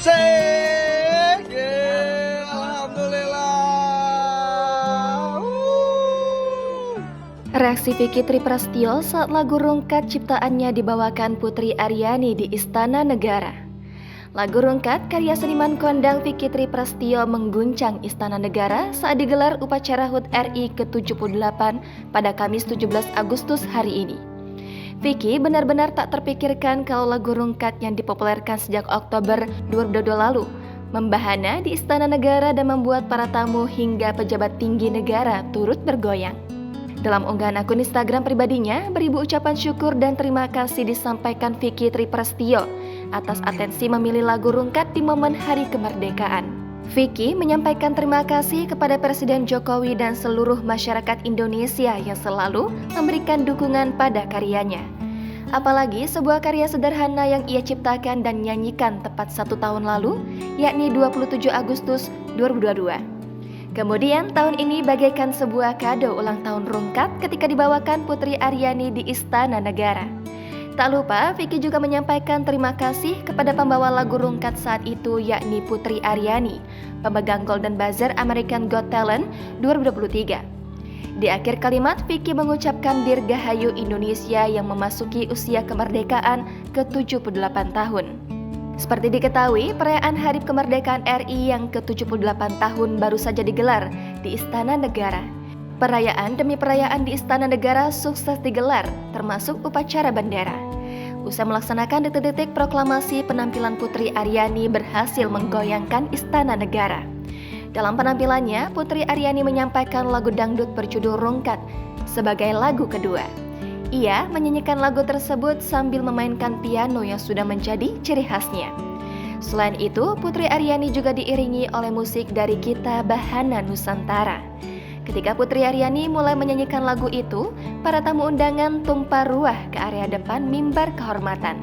Asik, yeah, alhamdulillah. Reaksi Vicky Triprastio saat lagu Rungkat ciptaannya dibawakan Putri Aryani di Istana Negara. Lagu Rungkat karya seniman kondang Vicky Triprastio mengguncang Istana Negara saat digelar upacara HUT RI ke-78 pada Kamis 17 Agustus hari ini. Vicky benar-benar tak terpikirkan kalau lagu Rungkat yang dipopulerkan sejak Oktober 2022 lalu membahana di Istana Negara dan membuat para tamu hingga pejabat tinggi negara turut bergoyang. Dalam unggahan akun Instagram pribadinya, beribu ucapan syukur dan terima kasih disampaikan Vicky Triprastio atas atensi memilih lagu Rungkat di momen Hari Kemerdekaan. Vicky menyampaikan terima kasih kepada Presiden Jokowi dan seluruh masyarakat Indonesia yang selalu memberikan dukungan pada karyanya. Apalagi sebuah karya sederhana yang ia ciptakan dan nyanyikan tepat 1 tahun lalu, yakni 27 Agustus 2022. Kemudian tahun ini bagaikan sebuah kado ulang tahun Rungkat ketika dibawakan Putri Aryani di Istana Negara. Tak lupa, Vicky juga menyampaikan terima kasih kepada pembawa lagu Rungkat saat itu, yakni Putri Aryani, pemegang Golden Buzzer American Got Talent 2023. Di akhir kalimat, Vicky mengucapkan Dirgahayu Indonesia yang memasuki usia kemerdekaan ke-78 tahun. Seperti diketahui, perayaan Hari Kemerdekaan RI yang ke-78 tahun baru saja digelar di Istana Negara. Perayaan demi perayaan di Istana Negara sukses digelar, termasuk upacara bendera. Usai melaksanakan detik-detik proklamasi, penampilan Putri Aryani berhasil menggoyangkan Istana Negara. Dalam penampilannya, Putri Aryani menyampaikan lagu dangdut berjudul Rungkat sebagai lagu kedua. Ia menyanyikan lagu tersebut sambil memainkan piano yang sudah menjadi ciri khasnya. Selain itu, Putri Aryani juga diiringi oleh musik dari Gita Bahana Nusantara. Ketika Putri Aryani mulai menyanyikan lagu itu, para tamu undangan tumpah ruah ke area depan mimbar kehormatan.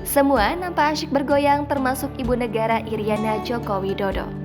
Semua nampak asyik bergoyang termasuk Ibu Negara Iriana Joko Widodo.